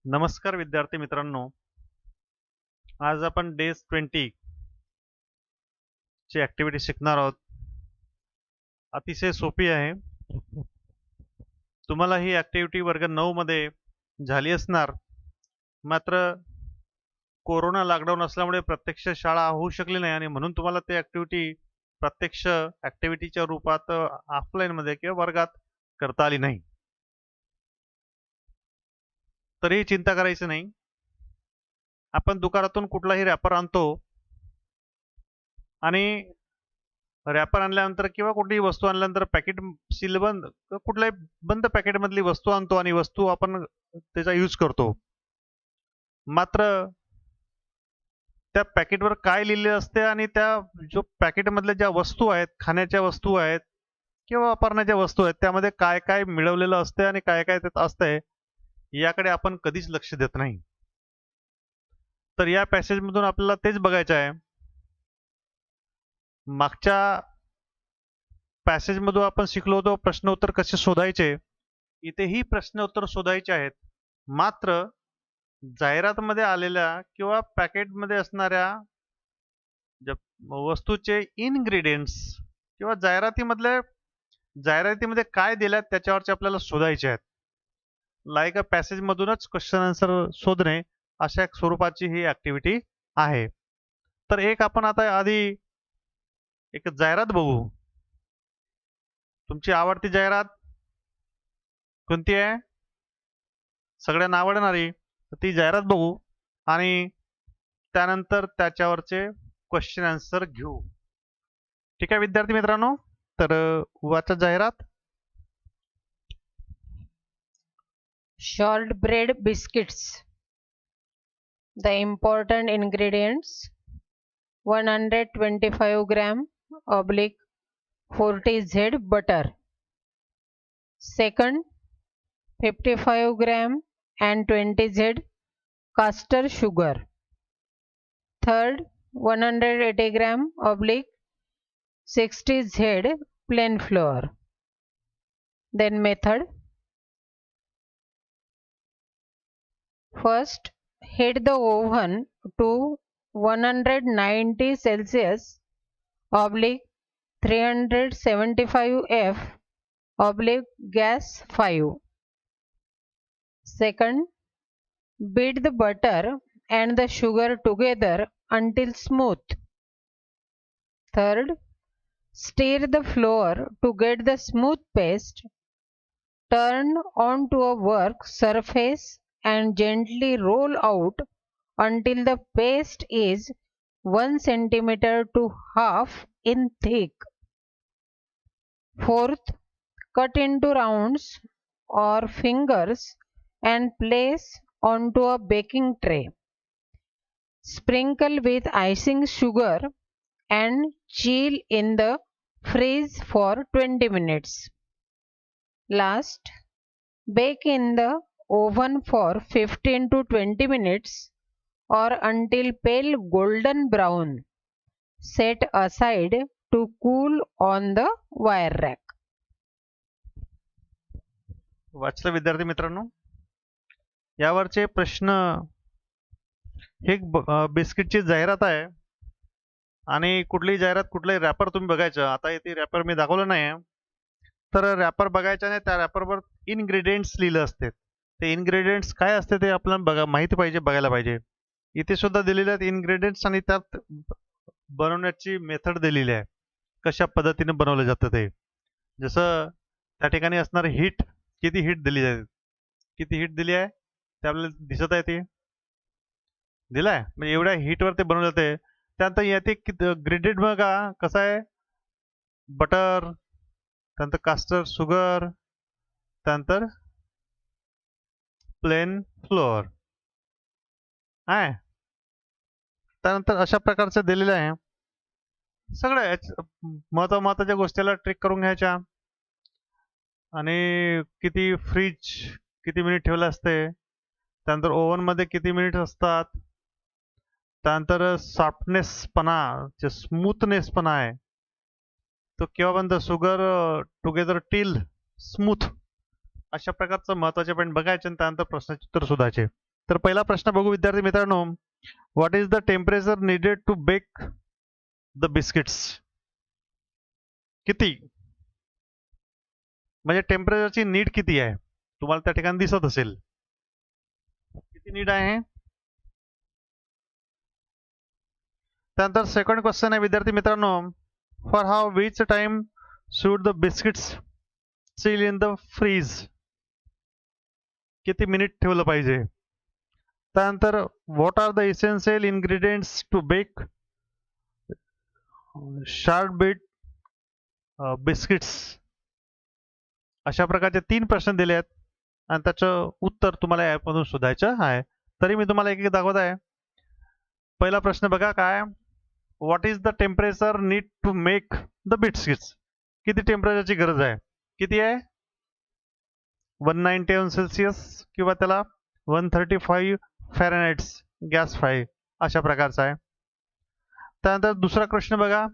नमस्कार विद्यार्थी मित्रांनो. आज आपण डेज 20 ची ॲक्टिव्हिटी शिकणार आहोत. अतिशय सोपी आहे. तुम्हाला ही ॲक्टिव्हिटी वर्ग 9 मध्ये झाली असणार. मात्र कोरोना लॉकडाऊन असल्यामुळे प्रत्यक्ष शाळा होऊ शकली नाही आणि म्हणून तुम्हाला ती ॲक्टिव्हिटी प्रत्यक्ष ॲक्टिव्हिटीच्या रूपात ऑफलाईनमध्ये किंवा वर्गात करता आली नाही. तरीही चिंता करायची नाही. आपण दुकानातून कुठलाही रॅपर आणतो आणि रॅपर आणल्यानंतर किंवा कुठलीही वस्तू आणल्यानंतर पॅकेट सीलबंद कुठल्याही बंद पॅकेटमधली वस्तू आणतो आणि वस्तू आपण त्याचा यूज करतो. मात्र त्या पॅकेटवर काय लिहिलेलं असते आणि त्या जो पॅकेटमधल्या ज्या वस्तू आहेत, खाण्याच्या वस्तू आहेत किंवा वापरण्याच्या वस्तू आहेत, त्यामध्ये काय काय मिळवलेलं असते आणि काय काय त्यात असतंय, याकडे आपण कधीच लक्ष देत नाही. तर या पॅसेजमधून आपल्याला तेच बघायचं आहे. मागच्या पॅसेजमधून आपण शिकलो होतो प्रश्न उत्तर कसे शोधायचे. इथेही प्रश्न उत्तर शोधायचे आहेत. मात्र जाहिरातमध्ये आलेल्या किंवा पॅकेटमध्ये असणाऱ्या ज्या वस्तूचे इन्ग्रेडियंट्स किंवा जाहिरातीमध्ये काय दिल्यात त्याच्यावरचे आपल्याला शोधायचे आहेत. लाईक अ पॅसेजमधूनच क्वेश्चन आन्सर शोधणे अशा एक स्वरूपाची ही ॲक्टिव्हिटी आहे. तर आपण आता आधी एक जाहिरात बघू. तुमची आवडती जाहिरात कोणती आहे? सगळ्यांना आवडणारी. तर ती जाहिरात बघू आणि त्यानंतर त्याच्यावरचे क्वेश्चन आन्सर घेऊ. ठीक आहे विद्यार्थी मित्रांनो. तर वाचा जाहिरात. Shortbread biscuits. The important ingredients: 125 gram oblique 40Z butter. Second, 55 gram and 20Z caster sugar. Third, 180 gram oblique 60Z plain flour. Then method: first, heat the oven to 190 Celsius oblique 375 F oblique gas 5. Second, beat the butter and the sugar together until smooth. Third, stir the flour to get the smooth paste. Turn onto a work surface and gently roll out until the paste is 1 centimeter to half in thick. Fourth, cut into rounds or fingers and place onto a baking tray. Sprinkle with icing sugar and chill in the fridge for 20 minutes. Last, bake in the oven for 15 to 20 minutes or until pale golden brown. Set aside to cool on the wire rack. वाचलं विद्यार्थी मित्रांनो. यावरचे प्रश्न हे बिस्किटची जाहिरात आहे आणि कुठलीही जाहिरात कुठलंही रॅपर तुम्ही बघायचं. आता इथे रॅपर मी दाखवलं नाही. तर रॅपर बघायचं नाही. त्या रॅपरवर इन्ग्रेडियंट्स लिहिलं असते. ते इन्ग्रेडियंट्स काय असते ते आपल्याला माहिती पाहिजे, बघायला पाहिजे. इथे सुद्धा दिलेले आहेत इन्ग्रेडियंट्स आणि त्यात बनवण्याची मेथड दिलेली आहे. कशा पद्धतीने बनवलं जातं ते. जसं त्या ठिकाणी असणार हीट, किती हीट दिली आहे, किती हीट दिली आहे ते आपल्याला दिसत आहे. ते दिलाय म्हणजे एवढ्या हीटवर ते बनवलं जाते. त्यानंतर याते ग्रेडेड बघा कसं आहे. बटर, त्यानंतर कास्टर शुगर, त्यानंतर प्लेन फ्लोअर आहे. त्यानंतर अशा प्रकारचे दिलेले आहे. सगळ्या महत्वाच्या गोष्टीला ट्रिक करून घ्यायच्या आणि किती फ्रीज किती मिनिट ठेवलं असते, त्यानंतर ओव्हन मध्ये किती मिनिट असतात, त्यानंतर सॉफ्टनेसपणा जे स्मूथनेसपणा आहे तो केव्हा बनतं. Sugar together till smooth. अशा प्रकारचं महत्वाचे पॉईंट बघायचे आणि त्यानंतर प्रश्नाचे उत्तर शोधायचे. तर पहिला प्रश्न बघू विद्यार्थी मित्रांनो. What is the temperature needed to bake the biscuits? किती म्हणजे टेम्परेचरची नीड किती आहे? तुम्हाला त्या ठिकाणी दिसत असेल. किती नीड आहे? त्यानंतर सेकंड क्वेश्चन आहे विद्यार्थी मित्रांनो. For how which time should the biscuits chill in the fridge? किती मिनिट ठेवलं पाहिजे? त्यानंतर what are the essential ingredients to bake shortbread biscuits? अशा प्रकारचे 3 प्रश्न दिले आहेत आणि त्याचं उत्तर तुम्हाला ॲपमधून शोधायचं आहे. तरी मी तुम्हाला एक दाखवत आहे. पहिला प्रश्न बघा काय. What is the temperature need to make the biscuits? किती टेम्परेचरची गरज आहे? किती आहे? 190 अंश किंवा त्याला 135 फॅरेनहाइट्स गॅस फ्राय अशा प्रकारचा आहे. त्यानंतर दुसरा प्रश्न बघा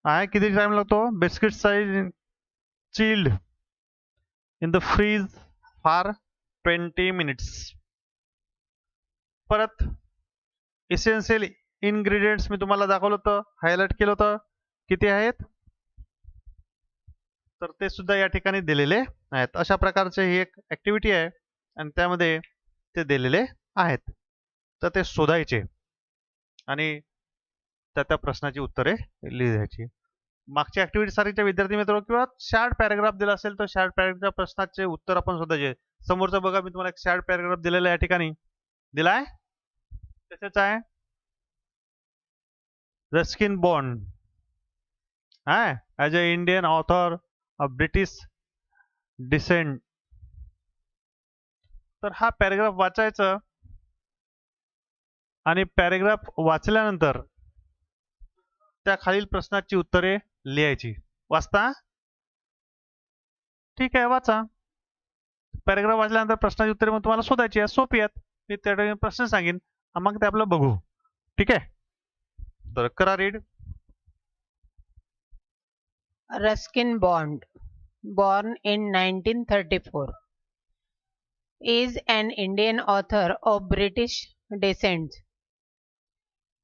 आहे किती टाइम लागतो biscuit size chilled in the fridge for 20 minutes. परत इसेन्शियल इन्ग्रेडियंट्स मी तुम्हाला दाखवलं होतं, हायलाइट केलं होतं, किती आहेत तर ते सुद्धा या ठिकाणी दिलेले आहेत. अशा प्रकारचे ही एक ऍक्टिव्हिटी आहे आणि त्यामध्ये ते दिलेले आहेत. तर ते शोधायचे आणि त्या प्रश्नाची उत्तरे लिहायची. मागच्या ऍक्टिव्हिटी सारख्या विद्यार्थी मित्र किंवा शॉर्ट पॅराग्राफ दिला असेल तर शॉर्ट पॅराग्राफ प्रश्नाचे उत्तर आपण शोधायचे. समोरचा बघा मी तुम्हाला एक शॉर्ट पॅराग्राफ दिलेला या ठिकाणी दिलाय. तसेच आहे Ruskin Bond as a Indian author of British descent. तर हा पॅराग्राफ वाचायचा आणि पॅराग्राफ वाचल्यानंतर त्या खालील प्रश्नाची उत्तरे लिहायची. वाचता? ठीक आहे, वाचा. पॅराग्राफ वाचल्यानंतर प्रश्नाची उत्तरे मग तुम्हाला शोधायची आहेत. सोपी आहेत. मी त्या ठिकाणी प्रश्न सांगेन मग ते आपलं बघू. ठीक आहे, तर करा read. Ruskin Bond, born in 1934, is an Indian author of British descent.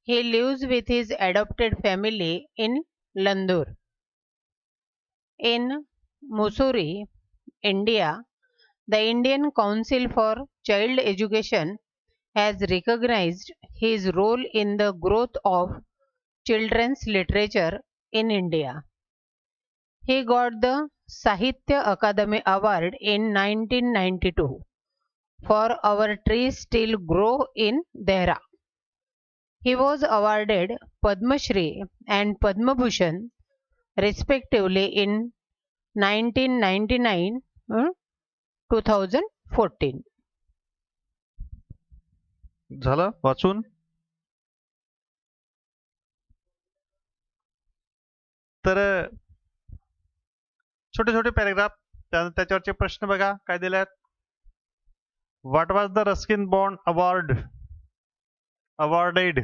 He lives with his adopted family in Landur. In Mussoorie, India, the Indian Council for Child Education has recognized his role in the growth of children's literature in India. He got the Sahitya Akademi Award in 1992 for Our Trees Still Grow in Dehra. He was awarded Padma Shri and Padma Bhushan respectively in 1999 2014. झालं वाचून? तर छोटे छोटे paragraph त्याच्यावरचे प्रश्न बघा काय दिले आहेत. What was the Ruskin Bond awarded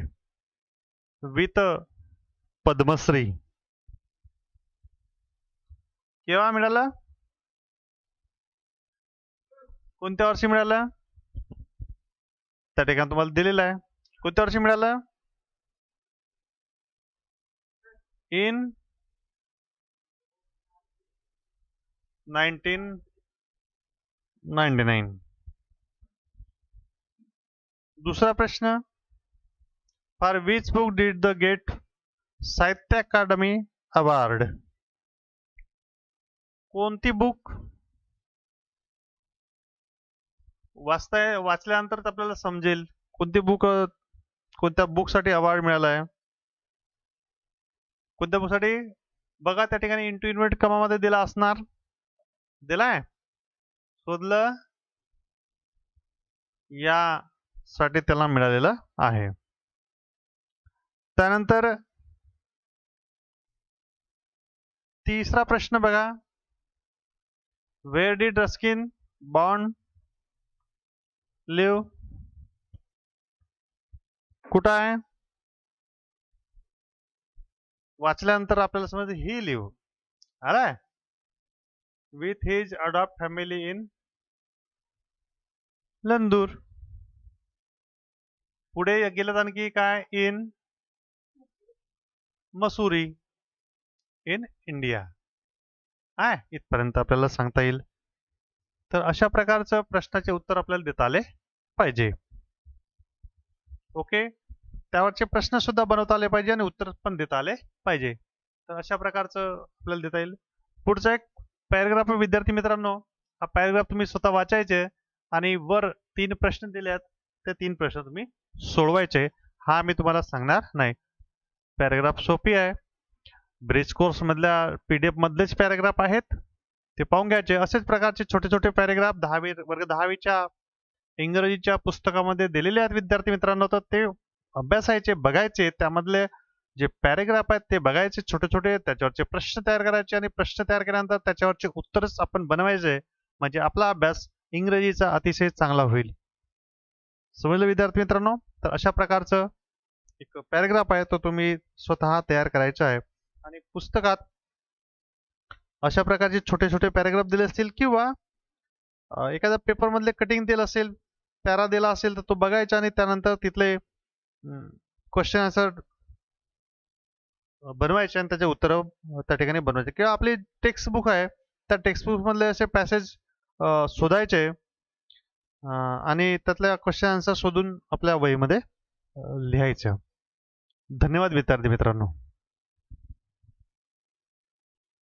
with Padmashri? केव्हा मिळालं? कोणत्या वर्षी मिळालं? त्या ठिकाणी तुम्हाला दिलेलं आहे. कोणत्या वर्षी मिळालं? इन 1999. दुसरा प्रश्न. For which book did the get Sahitya Akademi award? कोणती बुक? वाचल्यानंतर आपल्याला समजेल कोणती बुक कोणत्या बुकसाठी अवॉर्ड मिळाला आहे. कोणत्या बुकसाठी बघा त्या ठिकाणी इंटू इन्व्हर्ट कमामध्ये दिला असणार. दिलाय? शोधलं? यासाठी त्याला मिळालेलं आहे. त्यानंतर तिसरा प्रश्न बघा. Where did Ruskin Bond live? कुठं आहे? वाचल्यानंतर आपल्याला समजते ही लिव्ह आलाय with his adopt family in Landour. पुढे गेलं आणखी काय? In Mussoorie in India. आहे इथपर्यंत आपल्याला सांगता येईल. तर अशा प्रकारचं प्रश्नाचे उत्तर आपल्याला देता आले पाहिजे. ओके, त्यावरचे प्रश्न सुद्धा बनवता आले पाहिजे आणि उत्तर पण देता आले पाहिजे. तर अशा प्रकारचं आपल्याला देता येईल. पुढचा एक पॅराग्राफ आहे विद्यार्थी मित्रांनो. हा पॅराग्राफ तुम्ही स्वतः वाचायचे आणि वर 3 प्रश्न दिलेत, ते 3 प्रश्न तुम्ही सोडवायचे. हा मी तुम्हाला सांगणार नाही. पॅराग्राफ सोपी आहे. ब्रिज कोर्स मधल्या PDF मधलेच पॅराग्राफ आहेत, ते पाहून घ्यायचे. असेच प्रकारचे छोटे छोटे पॅराग्राफ वर्ग 10वीच्या इंग्रजीच्या पुस्तकामध्ये दिलेले आहेत विद्यार्थी मित्रांनो. तर ते अभ्यासायचे, बघायचे, त्यामधले जे पॅराग्राफ आहेत ते बघायचे छोटे छोटे, त्याच्यावरचे प्रश्न तयार करायचे आणि प्रश्न तयार केल्यानंतर त्याच्यावरचे उत्तरच आपण बनवायचे. म्हणजे आपला अभ्यास इंग्रजीचा अतिशय चांगला होईल. समजलं विद्यार्थी मित्रांनो? तर अशा प्रकारचं एक पॅराग्राफ आहे, तो तुम्ही स्वतः तयार करायचा आहे. आणि पुस्तकात अशा प्रकारचे छोटे छोटे पॅराग्राफ दिले असतील किंवा एखाद्या पेपर मधले कटिंग दिलं असेल, पॅरा दिला असेल, तर तो बघायचा आणि त्यानंतर तिथले क्वेश्चन आन्सर बनवायचे आणि त्याचे उत्तर त्या ठिकाणी बनवायचे. किंवा आपली टेक्स्ट बुक आहे, त्या टेक्स्ट बुक मधले असे पॅसेज शोधायचे आणि त्यातल्या क्वेश्चन आन्सर शोधून आपल्या वहीमध्ये लिहायचं. धन्यवाद विद्यार्थी मित्रांनो.